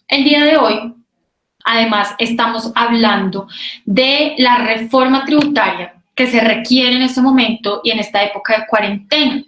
El día de hoy, además, estamos hablando de la reforma tributaria que se requiere en este momento y en esta época de cuarentena.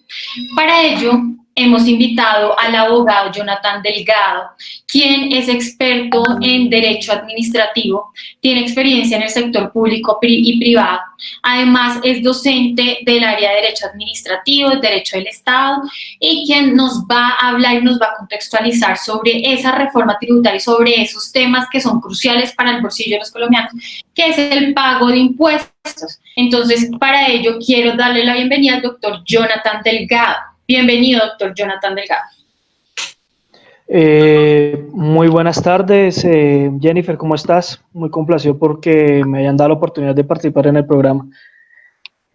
Para ello, hemos invitado al abogado Jonathan Delgado, quien es experto en derecho administrativo, tiene experiencia en el sector público y privado, además es docente del área de derecho administrativo, derecho del Estado, y quien nos va a hablar y nos va a contextualizar sobre esa reforma tributaria y sobre esos temas que son cruciales para el bolsillo de los colombianos, que es el pago de impuestos. Entonces, para ello quiero darle la bienvenida al doctor Jonathan Delgado. Bienvenido, doctor Jonathan Delgado. Muy buenas tardes, Jennifer, ¿cómo estás? Muy complacido porque me hayan dado la oportunidad de participar en el programa.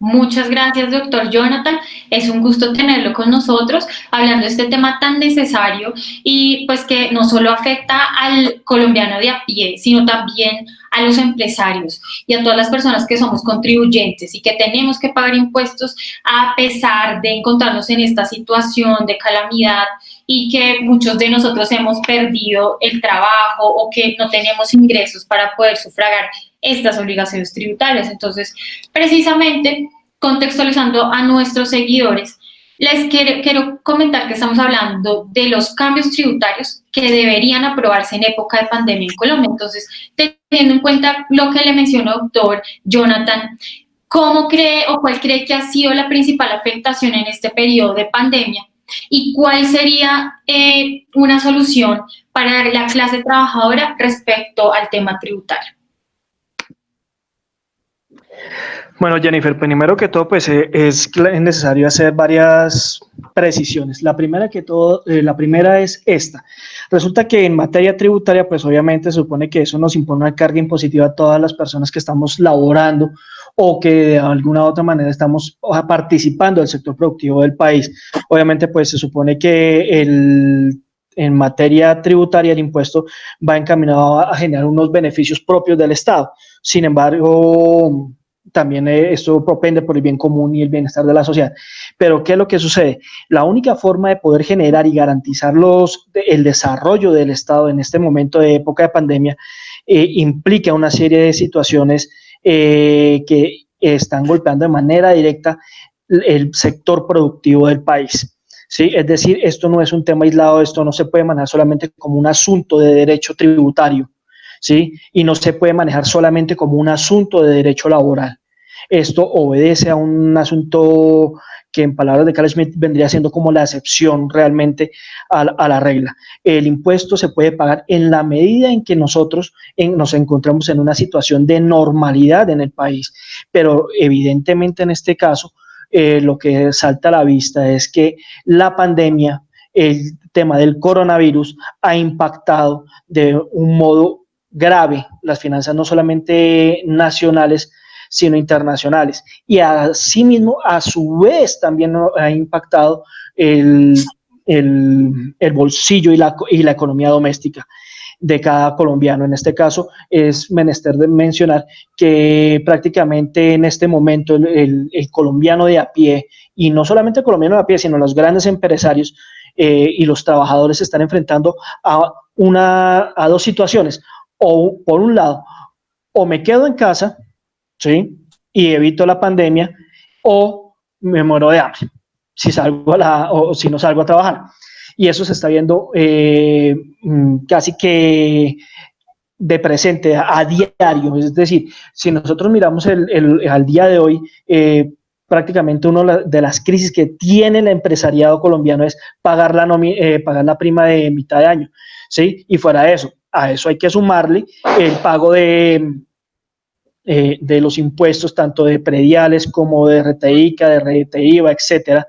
Muchas gracias, doctor Jonathan. Es un gusto tenerlo con nosotros, hablando de este tema tan necesario y pues que no solo afecta al colombiano de a pie, sino también a los empresarios y a todas las personas que somos contribuyentes y que tenemos que pagar impuestos a pesar de encontrarnos en esta situación de calamidad y que muchos de nosotros hemos perdido el trabajo o que no tenemos ingresos para poder sufragar estas obligaciones tributarias. Entonces, precisamente, contextualizando a nuestros seguidores, les quiero comentar que estamos hablando de los cambios tributarios que deberían aprobarse en época de pandemia en Colombia. Entonces, teniendo en cuenta lo que le mencionó doctor Jonathan, ¿cómo cree o cuál cree que ha sido la principal afectación en este periodo de pandemia? ¿Y cuál sería una solución para la clase trabajadora respecto al tema tributario? Bueno, Jennifer, primero que todo, pues es necesario hacer varias precisiones. La primera es esta. Resulta que en materia tributaria, pues obviamente se supone que eso nos impone una carga impositiva a todas las personas que estamos laborando o que de alguna u otra manera estamos participando del sector productivo del país. Obviamente, pues se supone que en materia tributaria el impuesto va encaminado a generar unos beneficios propios del Estado. Sin embargo, también esto propende por el bien común y el bienestar de la sociedad. Pero ¿qué es lo que sucede? La única forma de poder generar y garantizar el desarrollo del Estado en este momento de época de pandemia implica una serie de situaciones que están golpeando de manera directa el sector productivo del país. ¿Sí? Es decir, esto no es un tema aislado, esto no se puede manejar solamente como un asunto de derecho tributario, ¿sí? Y no se puede manejar solamente como un asunto de derecho laboral. Esto obedece a un asunto que en palabras de Carl Schmitt vendría siendo como la excepción realmente a la regla. El impuesto se puede pagar en la medida en que nosotros nos encontramos en una situación de normalidad en el país, pero evidentemente en este caso lo que salta a la vista es que la pandemia, el tema del coronavirus ha impactado de un modo grave las finanzas no solamente nacionales, sino internacionales. Y asimismo, a su vez, también ha impactado el bolsillo y la economía doméstica de cada colombiano. En este caso, es menester de mencionar que prácticamente en este momento el colombiano de a pie, y no solamente el colombiano de a pie, sino los grandes empresarios y los trabajadores se están enfrentando a dos situaciones. O por un lado, o me quedo en casa, ¿sí? Y evito la pandemia, o me muero de hambre si salgo o si no salgo a trabajar. Y eso se está viendo casi que de presente, a diario. Es decir, si nosotros miramos al día de hoy, prácticamente una de las crisis que tiene el empresariado colombiano es pagar la prima de mitad de año, ¿sí? Y fuera de eso, a eso hay que sumarle el pago de los impuestos, tanto de prediales como de RTI, de RTI, etcétera.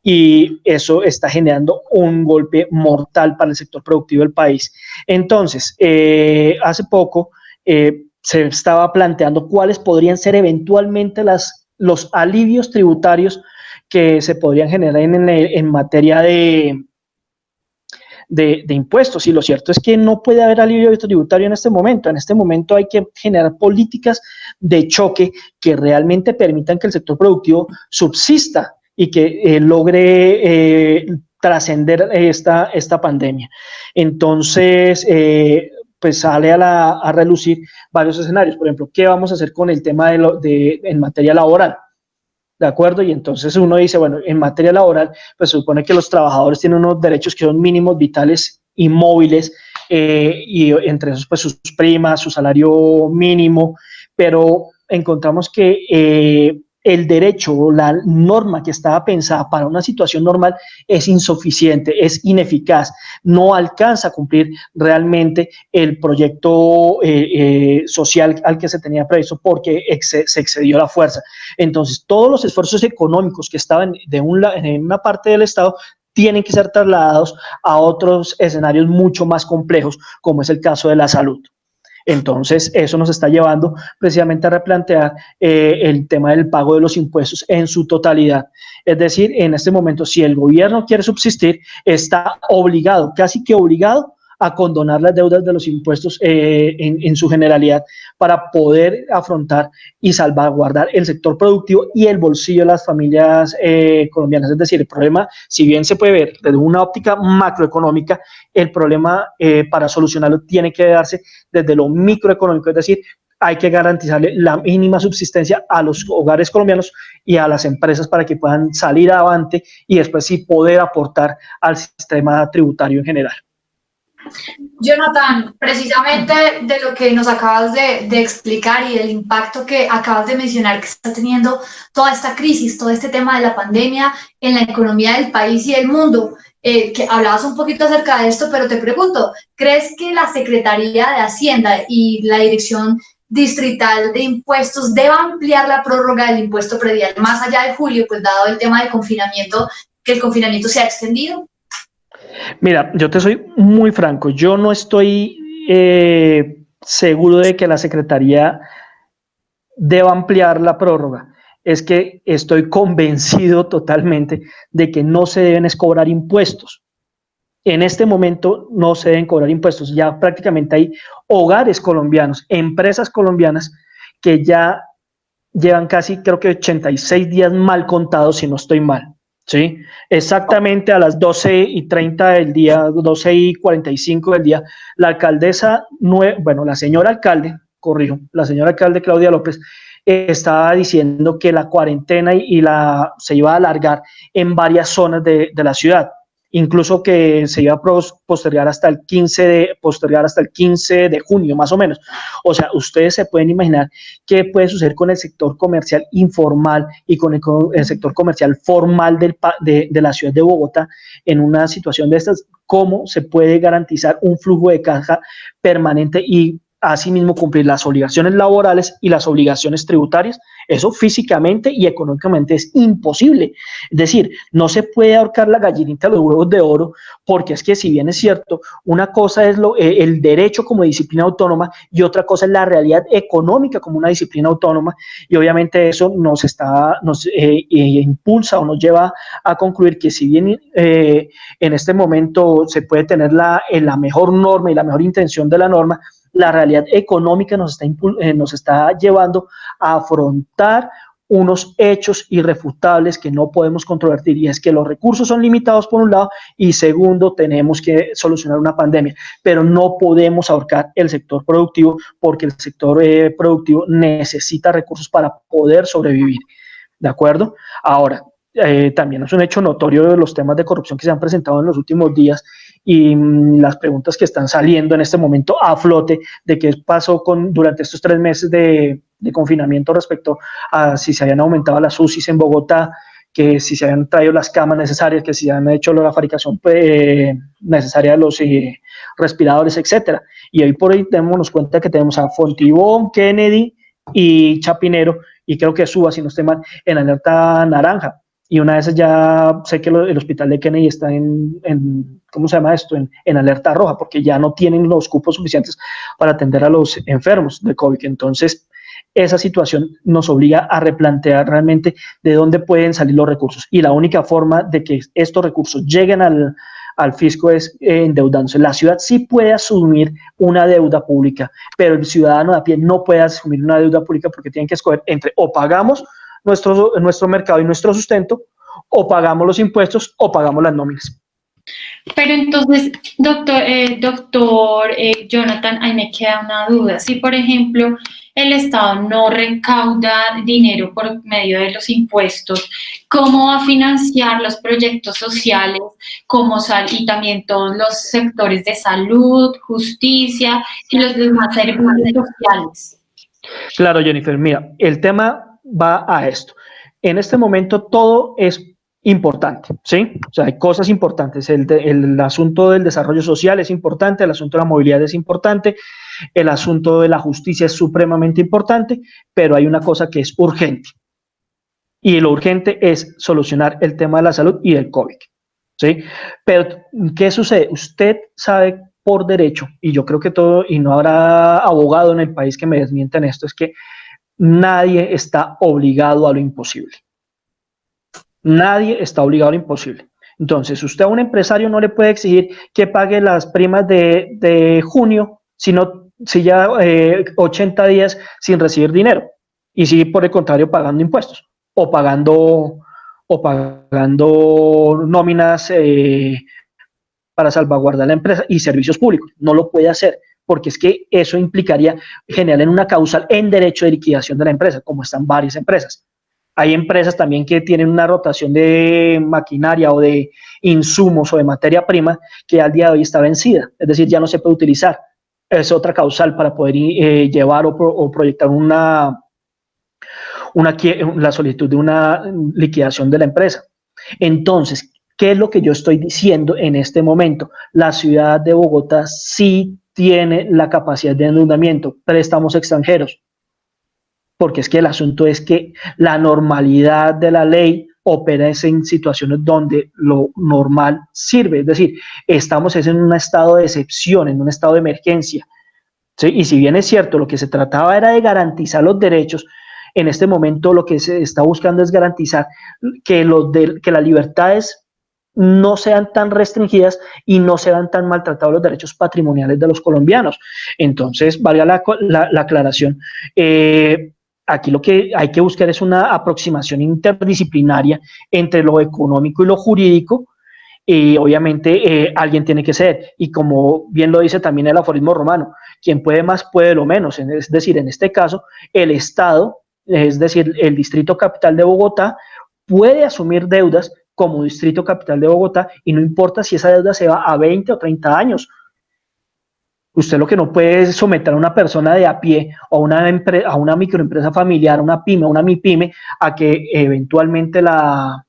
Y eso está generando un golpe mortal para el sector productivo del país. Entonces, hace poco se estaba planteando cuáles podrían ser eventualmente los alivios tributarios que se podrían generar en materia de impuestos. Y lo cierto es que no puede haber alivio tributario en este momento. En este momento hay que generar políticas de choque que realmente permitan que el sector productivo subsista y que logre trascender esta pandemia. Entonces, pues sale a relucir varios escenarios. Por ejemplo, ¿qué vamos a hacer con el tema en materia laboral? ¿De acuerdo? Y entonces uno dice, bueno, en materia laboral, pues se supone que los trabajadores tienen unos derechos que son mínimos, vitales y móviles, y entre esos, pues sus primas, su salario mínimo, pero encontramos que el derecho, la norma que estaba pensada para una situación normal es insuficiente, es ineficaz, no alcanza a cumplir realmente el proyecto social al que se tenía previsto porque se excedió la fuerza. Entonces, todos los esfuerzos económicos que estaban en una parte del Estado tienen que ser trasladados a otros escenarios mucho más complejos, como es el caso de la salud. Entonces, eso nos está llevando precisamente a replantear el tema del pago de los impuestos en su totalidad. Es decir, en este momento, si el gobierno quiere subsistir, está obligado, casi que obligado, a condonar las deudas de los impuestos en su generalidad para poder afrontar y salvaguardar el sector productivo y el bolsillo de las familias colombianas. Es decir, el problema, si bien se puede ver desde una óptica macroeconómica, el problema para solucionarlo tiene que darse desde lo microeconómico, es decir, hay que garantizarle la mínima subsistencia a los hogares colombianos y a las empresas para que puedan salir adelante y después sí poder aportar al sistema tributario en general. Jonathan, precisamente de lo que nos acabas de explicar y del impacto que acabas de mencionar que está teniendo toda esta crisis, todo este tema de la pandemia en la economía del país y del mundo, que hablabas un poquito acerca de esto, pero te pregunto, ¿crees que la Secretaría de Hacienda y la Dirección Distrital de Impuestos deba ampliar la prórroga del impuesto predial más allá de julio, pues dado el tema del confinamiento, que el confinamiento se ha extendido? Mira, yo te soy muy franco, yo no estoy seguro de que la Secretaría deba ampliar la prórroga. Es que estoy convencido totalmente de que no se deben cobrar impuestos. En este momento no se deben cobrar impuestos. Ya prácticamente hay hogares colombianos, empresas colombianas que ya llevan casi, creo que 86 días mal contados, si no estoy mal. ¿Sí? Exactamente a las 12:30 del día, 12:45 del día, la alcaldesa, la señora alcalde, la señora alcalde Claudia López, estaba diciendo que la cuarentena se iba a alargar en varias zonas de la ciudad, incluso que se iba a postergar hasta el 15 de junio, más o menos. O sea, ustedes se pueden imaginar qué puede suceder con el sector comercial informal y con el sector comercial formal de la ciudad de Bogotá en una situación de estas, cómo se puede garantizar un flujo de caja permanente y asimismo cumplir las obligaciones laborales y las obligaciones tributarias. Eso físicamente y económicamente es imposible. Es decir, no se puede ahorcar la gallinita a los huevos de oro, porque es que si bien es cierto, una cosa es el derecho como disciplina autónoma y otra cosa es la realidad económica como una disciplina autónoma, y obviamente eso nos impulsa o nos lleva a concluir que si bien en este momento se puede tener la mejor norma y la mejor intención de la norma, la realidad económica nos está llevando a afrontar unos hechos irrefutables que no podemos controvertir, y es que los recursos son limitados por un lado y segundo, tenemos que solucionar una pandemia, pero no podemos ahorcar el sector productivo porque el sector productivo necesita recursos para poder sobrevivir, ¿de acuerdo? Ahora, también es un hecho notorio de los temas de corrupción que se han presentado en los últimos días y las preguntas que están saliendo en este momento a flote de qué pasó durante estos 3 meses de confinamiento respecto a si se habían aumentado las UCIs en Bogotá, que si se habían traído las camas necesarias, que si se habían hecho la fabricación necesaria de los respiradores, etcétera. Y hoy por hoy démonos cuenta que tenemos a Fontibón, Kennedy y Chapinero, y creo que Suba, si no estoy mal, en alerta naranja. Y una de esas ya sé que el hospital de Kennedy está ¿cómo se llama esto? En alerta roja, porque ya no tienen los cupos suficientes para atender a los enfermos de COVID. Entonces, esa situación nos obliga a replantear realmente de dónde pueden salir los recursos. Y la única forma de que estos recursos lleguen al fisco es endeudándose. La ciudad sí puede asumir una deuda pública, pero el ciudadano de a pie no puede asumir una deuda pública porque tienen que escoger entre o pagamos nuestro mercado y nuestro sustento, o pagamos los impuestos o pagamos las nóminas. Pero entonces, doctor Jonathan, ahí me queda una duda. Si, por ejemplo, el Estado no recauda dinero por medio de los impuestos, ¿cómo va a financiar los proyectos sociales y también todos los sectores de salud, justicia y los demás servicios sociales? Claro, Jennifer, mira, el tema va a esto. En este momento todo es importante, ¿sí? O sea, hay cosas importantes. El asunto del desarrollo social es importante, el asunto de la movilidad es importante, el asunto de la justicia es supremamente importante, pero hay una cosa que es urgente. Y lo urgente es solucionar el tema de la salud y del COVID, ¿sí? Pero, ¿qué sucede? Usted sabe por derecho, y yo creo que todo, y no habrá abogado en el país que me desmienta en esto, es que nadie está obligado a lo imposible. Nadie está obligado a lo imposible. Entonces, usted a un empresario no le puede exigir que pague las primas de junio, si ya 80 días sin recibir dinero, y sigue por el contrario pagando impuestos o pagando nóminas para salvaguardar la empresa y servicios públicos. No lo puede hacer, porque es que eso implicaría generar en una causal en derecho de liquidación de la empresa, como están varias empresas. Hay empresas también que tienen una rotación de maquinaria o de insumos o de materia prima que al día de hoy está vencida, es decir, ya no se puede utilizar. Es otra causal para poder llevar o proyectar la solicitud de una liquidación de la empresa. Entonces, ¿qué es lo que yo estoy diciendo en este momento? La ciudad de Bogotá sí tiene la capacidad de endeudamiento, préstamos extranjeros, porque es que el asunto es que la normalidad de la ley opera en situaciones donde lo normal sirve, es decir, estamos en un estado de excepción, en un estado de emergencia, ¿sí? Y si bien es cierto, lo que se trataba era de garantizar los derechos, en este momento lo que se está buscando es garantizar que las libertades no sean tan restringidas y no sean tan maltratados los derechos patrimoniales de los colombianos. Entonces, valga la aclaración, aquí lo que hay que buscar es una aproximación interdisciplinaria entre lo económico y lo jurídico, y obviamente alguien tiene que ceder. Y como bien lo dice también el aforismo romano, quien puede más puede lo menos. Es decir, en este caso, el Estado, es decir, el Distrito Capital de Bogotá, puede asumir deudas como Distrito Capital de Bogotá y no importa si esa deuda se va a 20 o 30 años. Usted lo que no puede es someter a una persona de a pie o a una microempresa familiar, una pyme, una MIPYME, a que eventualmente la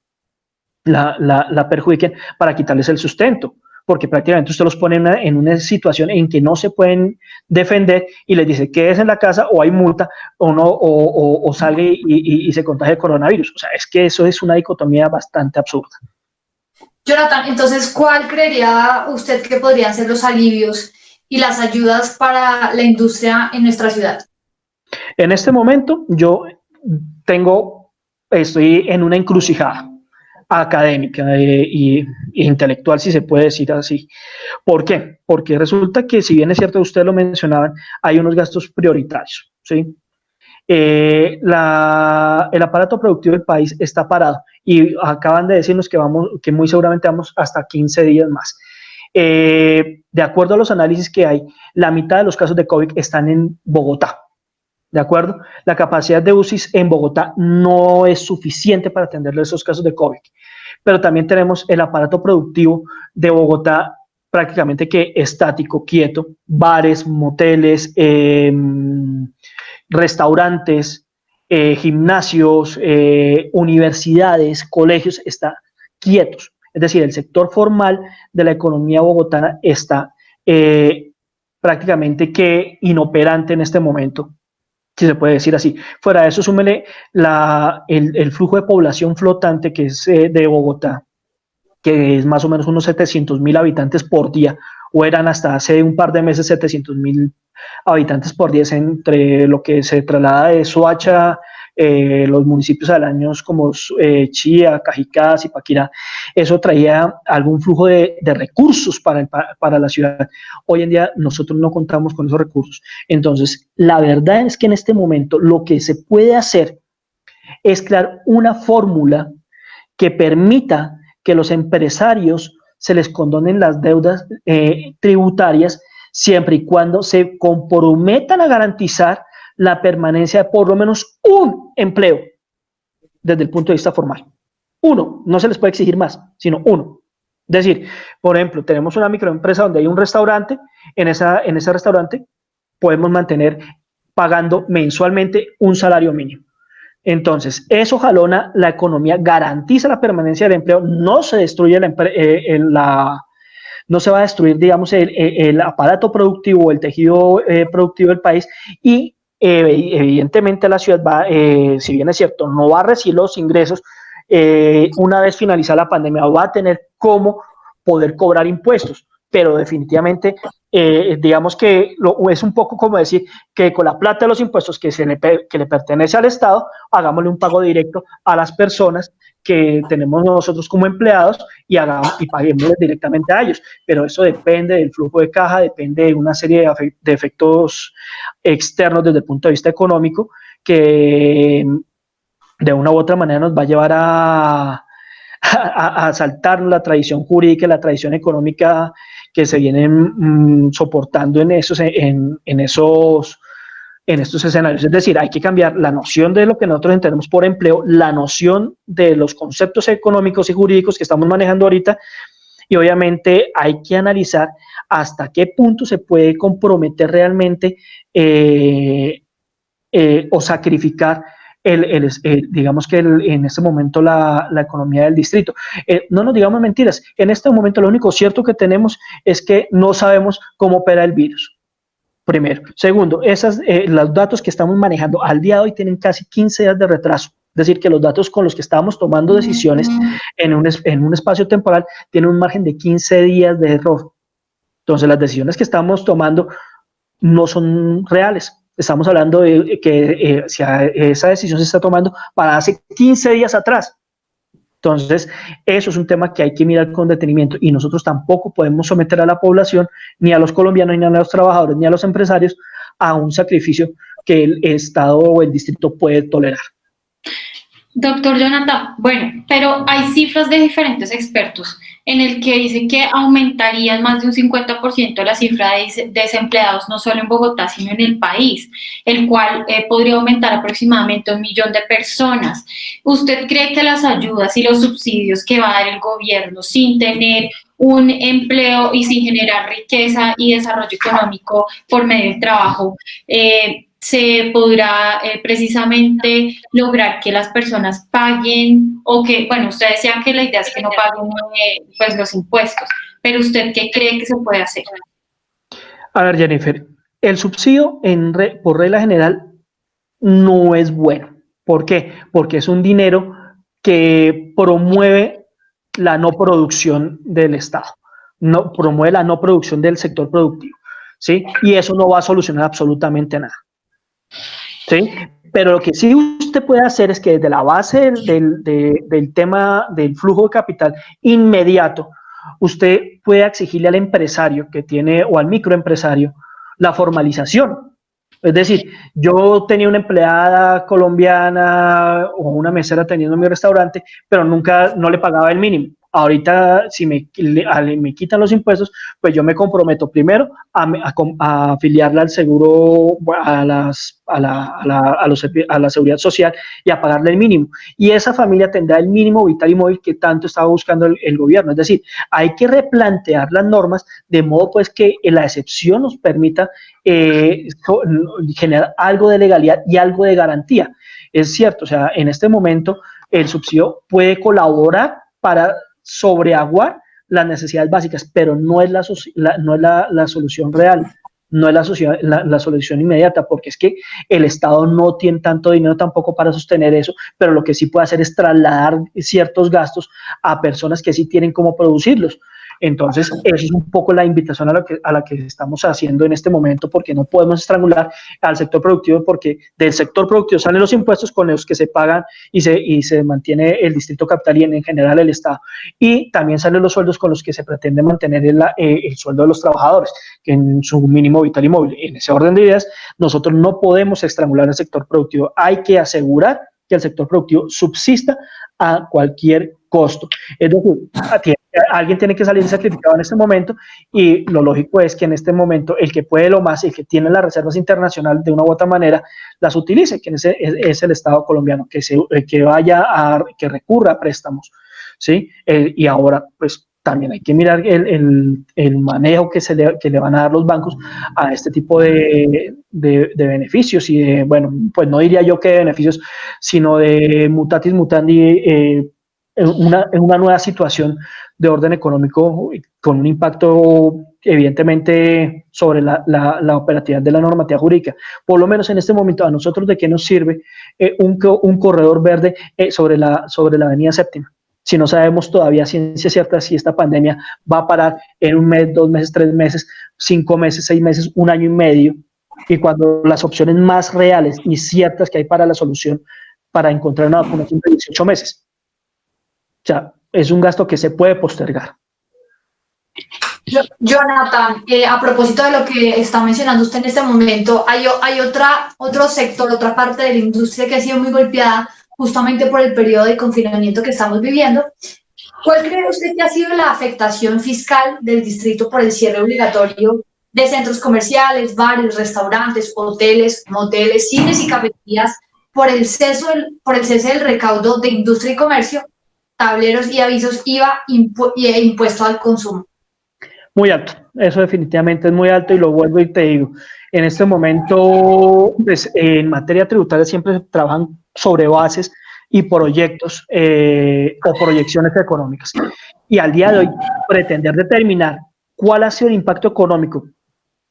perjudiquen para quitarles el sustento, porque prácticamente usted los pone en una situación en que no se pueden defender y les dice quédese en la casa o hay multa o no, o salga y se contagia el coronavirus. O sea, es que eso es una dicotomía bastante absurda. Jonathan, entonces, ¿cuál creería usted que podrían ser los alivios y las ayudas para la industria en nuestra ciudad? En este momento yo estoy en una encrucijada académica e intelectual, si se puede decir así. ¿Por qué? Porque resulta que, si bien es cierto, ustedes lo mencionaban, hay unos gastos prioritarios, ¿sí? El aparato productivo del país está parado y acaban de decirnos que muy seguramente vamos hasta 15 días más. De acuerdo a los análisis que hay, la mitad de los casos de COVID están en Bogotá. ¿De acuerdo? La capacidad de UCIs en Bogotá no es suficiente para atender esos casos de COVID. Pero también tenemos el aparato productivo de Bogotá prácticamente que estático, quieto, bares, moteles, restaurantes, gimnasios, universidades, colegios, está quietos. Es decir, el sector formal de la economía bogotana está prácticamente que inoperante en este momento, si se puede decir así. Fuera de eso, súmele el flujo de población flotante que es de Bogotá, que es más o menos unos 700,000 habitantes por día, o eran hasta hace un par de meses 700,000 habitantes por día, entre lo que se traslada de Soacha, los municipios aledaños como Chía, Cajicá, Zipaquirá. Eso traía algún flujo de recursos para la ciudad. Hoy en día nosotros no contamos con esos recursos. Entonces, la verdad es que en este momento lo que se puede hacer es crear una fórmula que permita que los empresarios se les condonen las deudas tributarias siempre y cuando se comprometan a garantizar la permanencia de por lo menos un empleo desde el punto de vista formal. Uno, no se les puede exigir más, sino uno. Es decir, por ejemplo, tenemos una microempresa donde hay un restaurante, en ese restaurante podemos mantener pagando mensualmente un salario mínimo. Entonces, eso jalona la economía, garantiza la permanencia del empleo, no se destruye no se va a destruir, digamos, el aparato productivo, el tejido productivo del país y evidentemente la ciudad va, si bien es cierto, no va a recibir los ingresos, una vez finalizada la pandemia va a tener cómo poder cobrar impuestos, pero definitivamente digamos que es un poco como decir que con la plata de los impuestos que le pertenece al Estado, hagámosle un pago directo a las personas que tenemos nosotros como empleados y paguemos directamente a ellos, pero eso depende del flujo de caja, depende de una serie de efectos externos desde el punto de vista económico que de una u otra manera nos va a llevar a saltar la tradición jurídica y la tradición económica que se vienen soportando en estos escenarios. Es decir, hay que cambiar la noción de lo que nosotros entendemos por empleo, la noción de los conceptos económicos y jurídicos que estamos manejando ahorita, y obviamente hay que analizar hasta qué punto se puede comprometer realmente o sacrificar digamos que en este momento la economía del distrito. No nos digamos mentiras, en este momento lo único cierto que tenemos es que no sabemos cómo opera el virus. Primero. Segundo, los datos que estamos manejando al día de hoy tienen casi 15 días de retraso. Es decir, que los datos con los que estamos tomando decisiones en un espacio temporal tienen un margen de 15 días de error. Entonces, las decisiones que estamos tomando no son reales. Estamos hablando de que esa decisión se está tomando para hace 15 días atrás. Entonces, eso es un tema que hay que mirar con detenimiento y nosotros tampoco podemos someter a la población, ni a los colombianos, ni a los trabajadores, ni a los empresarios a un sacrificio que el Estado o el distrito puede tolerar. Doctor Jonathan, bueno, pero hay cifras de diferentes expertos en el que dicen que aumentarían más de un 50% la cifra de desempleados, no solo en Bogotá, sino en el país, el cual podría aumentar aproximadamente 1 millón de personas. ¿Usted cree que las ayudas y los subsidios que va a dar el gobierno sin tener un empleo y sin generar riqueza y desarrollo económico por medio del trabajo, se podrá precisamente lograr que las personas paguen o que, bueno, usted decía que la idea es que no paguen pues los impuestos, pero usted qué cree que se puede hacer? A ver, Jennifer, el subsidio por regla general no es bueno. ¿Por qué? Porque es un dinero que promueve la no producción del Estado, no promueve la no producción del sector productivo, ¿sí? Y eso no va a solucionar absolutamente nada. ¿Sí? Pero lo que sí usted puede hacer es que desde la base del tema del flujo de capital inmediato, usted puede exigirle al empresario que tiene o al microempresario la formalización. Es decir, yo tenía una empleada colombiana o una mesera teniendo mi restaurante, pero no le pagaba el mínimo. Ahorita, si me quitan los impuestos, pues yo me comprometo primero a afiliarla al seguro, a la seguridad social y a pagarle el mínimo. Y esa familia tendrá el mínimo vital y móvil que tanto estaba buscando el gobierno. Es decir, hay que replantear las normas de modo pues que la excepción nos permita generar algo de legalidad y algo de garantía. Es cierto, o sea, en este momento el subsidio puede colaborar para sobreaguar las necesidades básicas, pero no es la solución real, no es la solución inmediata, porque es que el Estado no tiene tanto dinero tampoco para sostener eso, pero lo que sí puede hacer es trasladar ciertos gastos a personas que sí tienen cómo producirlos. Entonces, eso es un poco la invitación a la que estamos haciendo en este momento, porque no podemos estrangular al sector productivo, porque del sector productivo salen los impuestos con los que se pagan y se mantiene el distrito capital y en general el Estado. Y también salen los sueldos con los que se pretende mantener el sueldo de los trabajadores, que en su mínimo vital y móvil. En ese orden de ideas, nosotros no podemos estrangular el sector productivo. Hay que asegurar que el sector productivo subsista a cualquier costo. Es decir, alguien tiene que salir sacrificado en este momento y lo lógico es que en este momento el que puede lo más, el que tiene las reservas internacionales de una u otra manera, las utilice, que es el Estado colombiano, que recurra a préstamos, ¿sí? Y ahora, pues, también hay que mirar el manejo que le van a dar los bancos a este tipo de beneficios y de, bueno, pues no diría yo que de beneficios, sino de mutatis mutandi, en una nueva situación de orden económico con un impacto evidentemente sobre la operatividad de la normativa jurídica. Por lo menos en este momento, ¿a nosotros de qué nos sirve un corredor verde sobre la avenida Séptima? Si no sabemos todavía ciencia cierta si esta pandemia va a parar en 1 mes, 2 meses, 3 meses, 5 meses, 6 meses, 1 año y medio, y cuando las opciones más reales y ciertas que hay para la solución, para encontrar una vacuna, son de 18 meses. O sea, es un gasto que se puede postergar. Jonathan, a propósito de lo que está mencionando usted en este momento, hay otro sector, otra parte de la industria que ha sido muy golpeada justamente por el periodo de confinamiento que estamos viviendo. ¿Cuál cree usted que ha sido la afectación fiscal del distrito por el cierre obligatorio de centros comerciales, bares, restaurantes, hoteles, moteles, cines y cafeterías por el cese del recaudo de industria y comercio, tableros y avisos IVA e impuesto al consumo? Muy alto, eso definitivamente es muy alto y lo vuelvo y te digo, en este momento, pues, en materia tributaria siempre se trabajan sobre bases y proyectos o proyecciones económicas. Y al día de hoy, pretender determinar cuál ha sido el impacto económico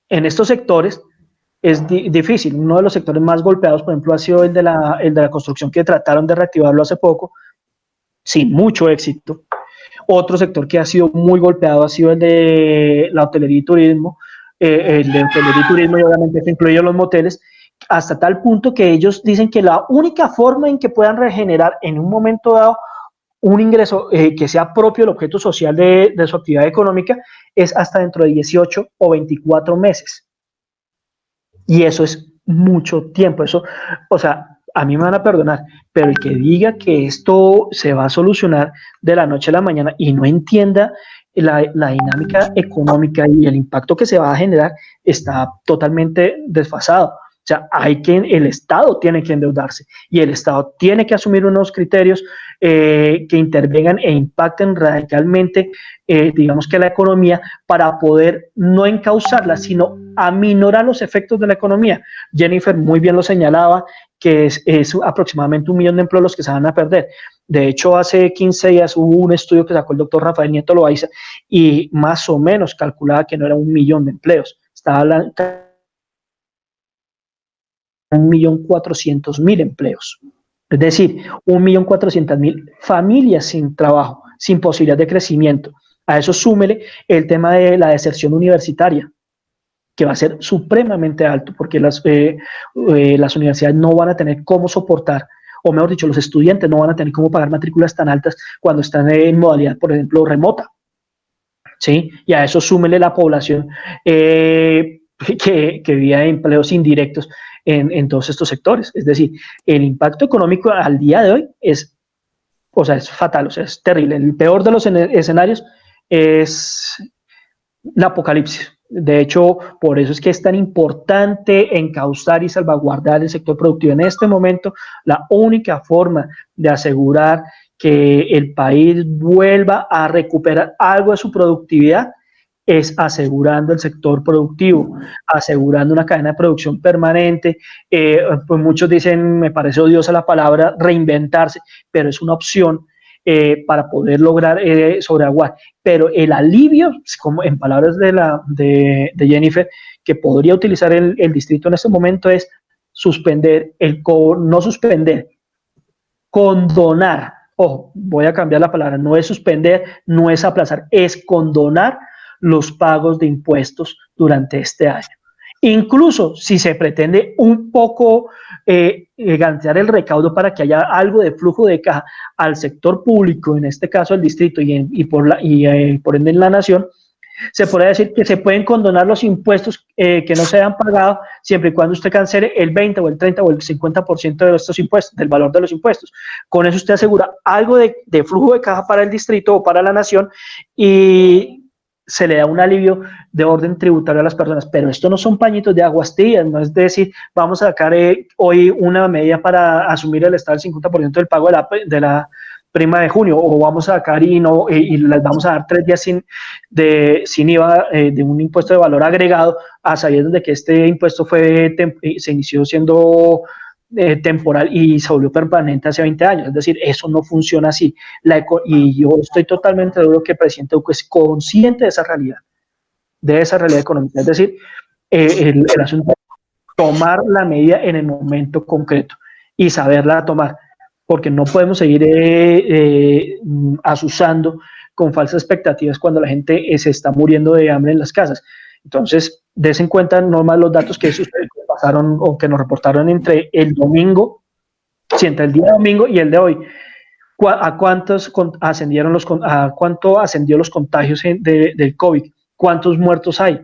en estos sectores es difícil. Uno de los sectores más golpeados, por ejemplo, ha sido el de la construcción, que trataron de reactivarlo hace poco, sin mucho éxito. Otro sector que ha sido muy golpeado ha sido el de la hotelería y turismo, y obviamente se incluyen los moteles, hasta tal punto que ellos dicen que la única forma en que puedan regenerar en un momento dado un ingreso que sea propio del objeto social de su actividad económica es hasta dentro de 18 o 24 meses. Y eso es mucho tiempo. Eso, o sea, a mí me van a perdonar, pero el que diga que esto se va a solucionar de la noche a la mañana y no entienda la dinámica económica y el impacto que se va a generar está totalmente desfasado. O sea, el Estado tiene que endeudarse y el Estado tiene que asumir unos criterios que intervengan e impacten radicalmente, digamos que la economía, para poder no encauzarla, sino aminorar los efectos de la economía. Jennifer muy bien lo señalaba, que es aproximadamente 1 millón de empleos los que se van a perder. De hecho, hace 15 días hubo un estudio que sacó el doctor Rafael Nieto Loaiza y más o menos calculaba que no era 1 millón de empleos, estaba hablando de 1.400.000 empleos. Es decir, 1.400.000 familias sin trabajo, sin posibilidad de crecimiento. A eso súmele el tema de la deserción universitaria, que va a ser supremamente alto, porque las universidades no van a tener cómo soportar, o mejor dicho, los estudiantes no van a tener cómo pagar matrículas tan altas cuando están en modalidad, por ejemplo, remota. ¿Sí? Y a eso súmele la población que vive de empleos indirectos en todos estos sectores. Es decir, el impacto económico al día de hoy es fatal, o sea, es terrible. El peor de los escenarios es la apocalipsis. De hecho, por eso es que es tan importante encauzar y salvaguardar el sector productivo. En este momento, la única forma de asegurar que el país vuelva a recuperar algo de su productividad es asegurando el sector productivo, asegurando una cadena de producción permanente. Pues muchos dicen, me parece odiosa la palabra reinventarse, pero es una opción para poder lograr sobreaguar. Pero el alivio, como en palabras de Jennifer, que podría utilizar el distrito en este momento es suspender, no suspender, condonar. Ojo, voy a cambiar la palabra, no es suspender, no es aplazar, es condonar los pagos de impuestos durante este año. Incluso si se pretende un poco garantir el recaudo para que haya algo de flujo de caja al sector público, en este caso el distrito y por ende en la nación, Se puede decir que se pueden condonar los impuestos que no se han pagado siempre y cuando usted cancele el 20 o el 30 o el 50% de estos impuestos, del valor de los impuestos. Con eso usted asegura algo de flujo de caja para el distrito o para la nación y se le da un alivio de orden tributario a las personas, pero esto no son pañitos de aguas tibias, no es decir, vamos a sacar hoy una medida para asumir el Estado el 50% del pago de la prima de junio, o vamos a sacar y les vamos a dar 3 días sin IVA de un impuesto de valor agregado, a sabiendas de que este impuesto se inició siendo temporal y se volvió permanente hace 20 años. Es decir, eso no funciona así. Y yo estoy totalmente seguro que el presidente Duque es consciente de esa realidad económica. Es decir, el asunto es tomar la medida en el momento concreto y saberla tomar, porque no podemos seguir asusando con falsas expectativas cuando la gente se está muriendo de hambre en las casas. Entonces, des en cuenta nomás los datos que pasaron o que nos reportaron entre el domingo, sí, entre el día domingo y el de hoy. ¿A cuánto ascendió los contagios del COVID? ¿Cuántos muertos hay?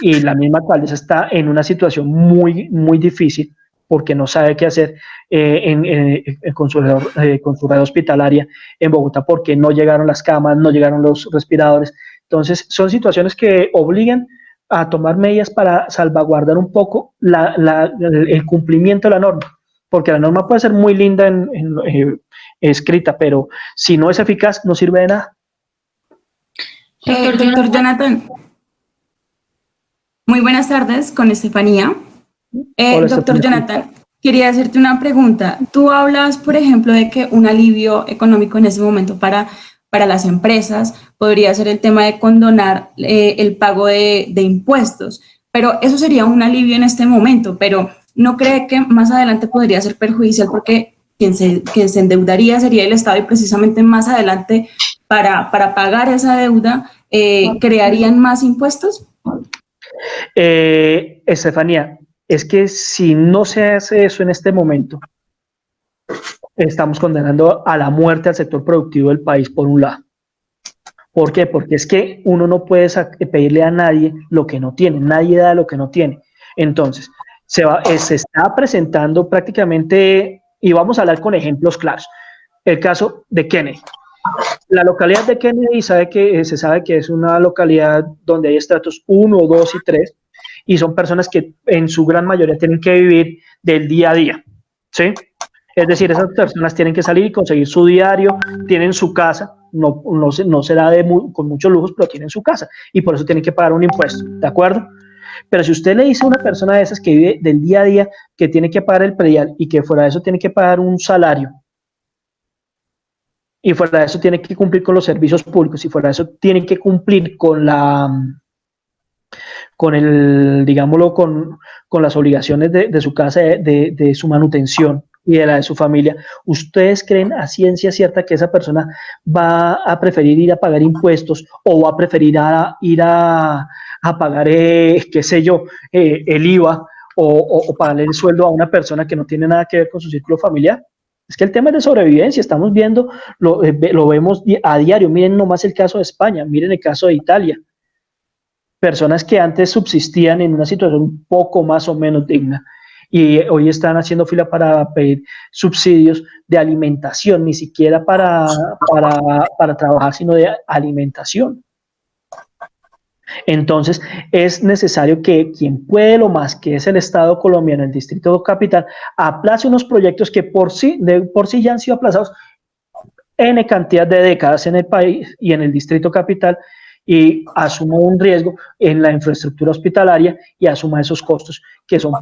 Y la misma alcaldesa está en una situación muy, muy difícil porque no sabe qué hacer con su red hospitalaria en Bogotá, porque no llegaron las camas, no llegaron los respiradores. Entonces, son situaciones que obligan a tomar medidas para salvaguardar un poco el cumplimiento de la norma, porque la norma puede ser muy linda escrita, pero si no es eficaz, no sirve de nada. Doctor Jonathan, muy buenas tardes, con Estefanía. Doctor Jonathan, quería hacerte una pregunta. Tú hablas, por ejemplo, de que un alivio económico en ese momento para las empresas podría ser el tema de condonar el pago de impuestos, pero eso sería un alivio en este momento, pero ¿no cree que más adelante podría ser perjudicial porque quien se endeudaría sería el Estado y precisamente más adelante para pagar esa deuda crearían más impuestos? Estefanía, es que si no se hace eso en este momento, estamos condenando a la muerte al sector productivo del país, por un lado. ¿Por qué? Porque es que uno no puede pedirle a nadie lo que no tiene, nadie da lo que no tiene. Entonces, se está presentando prácticamente, y vamos a hablar con ejemplos claros, el caso de Kennedy. La localidad de Kennedy se sabe que es una localidad donde hay estratos 1, 2 y 3, y son personas que en su gran mayoría tienen que vivir del día a día, ¿sí? Es decir, esas personas tienen que salir y conseguir su diario, tienen su casa, no será con muchos lujos, pero tienen su casa, y por eso tienen que pagar un impuesto, ¿de acuerdo? Pero si usted le dice a una persona de esas que vive del día a día que tiene que pagar el predial y que fuera de eso tiene que pagar un salario, y fuera de eso tiene que cumplir con los servicios públicos, y fuera de eso tiene que cumplir con las obligaciones de su casa, de su manutención y de la de su familia, ¿ustedes creen a ciencia cierta que esa persona va a preferir ir a pagar impuestos o va a preferir ir a pagar, qué sé yo, el IVA o pagarle el sueldo a una persona que no tiene nada que ver con su círculo familiar? Es que el tema es de sobrevivencia, estamos viendo, lo vemos a diario. Miren nomás el caso de España, miren el caso de Italia. Personas que antes subsistían en una situación un poco más o menos digna y hoy están haciendo fila para pedir subsidios de alimentación, ni siquiera para trabajar, sino de alimentación. Entonces, es necesario que quien puede lo más, que es el Estado colombiano, el Distrito Capital, aplace unos proyectos que por sí ya han sido aplazados N cantidad de décadas en el país y en el Distrito Capital, y asuma un riesgo en la infraestructura hospitalaria y asuma esos costos que son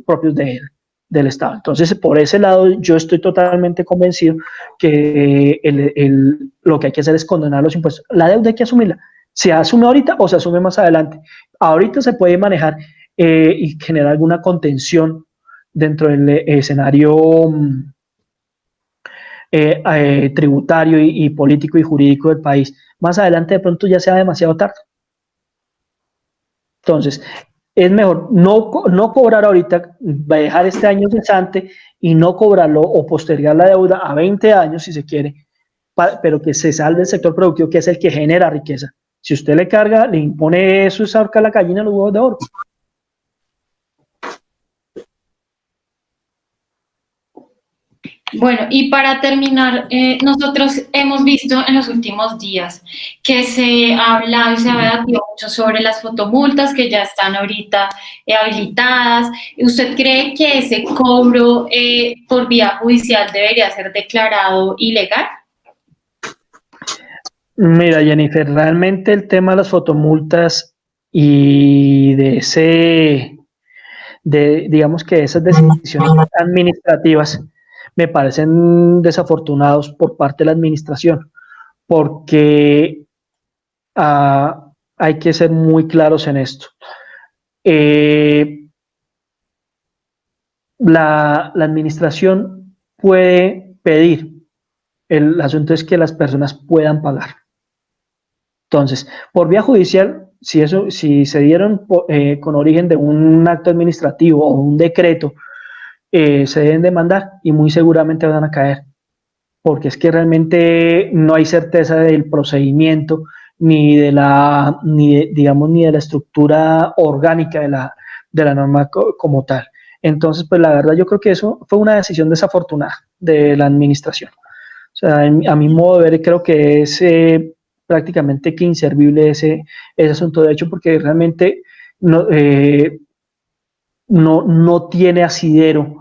propios del Estado. Entonces, por ese lado, yo estoy totalmente convencido que lo que hay que hacer es condonar los impuestos. La deuda hay que asumirla. ¿Se asume ahorita o se asume más adelante? Ahorita se puede manejar y generar alguna contención dentro del escenario tributario y político y jurídico del país. Más adelante de pronto ya sea demasiado tarde. Entonces, es mejor no cobrar ahorita, dejar este año cesante y no cobrarlo o postergar la deuda a 20 años si se quiere, pero que se salve el sector productivo, que es el que genera riqueza. Si usted le carga, le impone eso, es ahorcar la gallina los huevos de oro. Bueno, y para terminar, nosotros hemos visto en los últimos días que se ha hablado y se ha debatido mucho sobre las fotomultas que ya están ahorita habilitadas. ¿Usted cree que ese cobro por vía judicial debería ser declarado ilegal? Mira, Jennifer, realmente el tema de las fotomultas y digamos que esas decisiones administrativas me parecen desafortunados por parte de la administración, porque hay que ser muy claros en esto. La administración puede pedir, el asunto es que las personas puedan pagar. Entonces, por vía judicial, si se dieron con origen de un acto administrativo o un decreto, se deben demandar y muy seguramente van a caer, porque es que realmente no hay certeza del procedimiento ni de la estructura orgánica de la norma como tal. Entonces, pues la verdad yo creo que eso fue una decisión desafortunada de la administración. O sea, a mi modo de ver, creo que es prácticamente que inservible ese asunto, de hecho, porque realmente no tiene asidero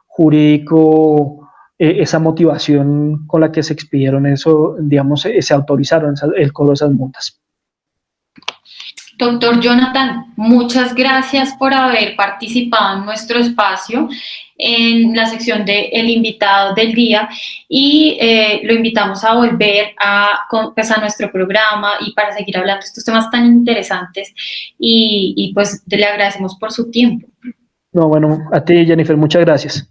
jurídico esa motivación con la que se expidieron eso, digamos, se autorizaron el cobro de esas multas. Doctor Jonathan, muchas gracias por haber participado en nuestro espacio en la sección de El Invitado del Día y lo invitamos a volver a nuestro programa y para seguir hablando de estos temas tan interesantes y pues le agradecemos por su tiempo. No, bueno, a ti, Jennifer, muchas gracias.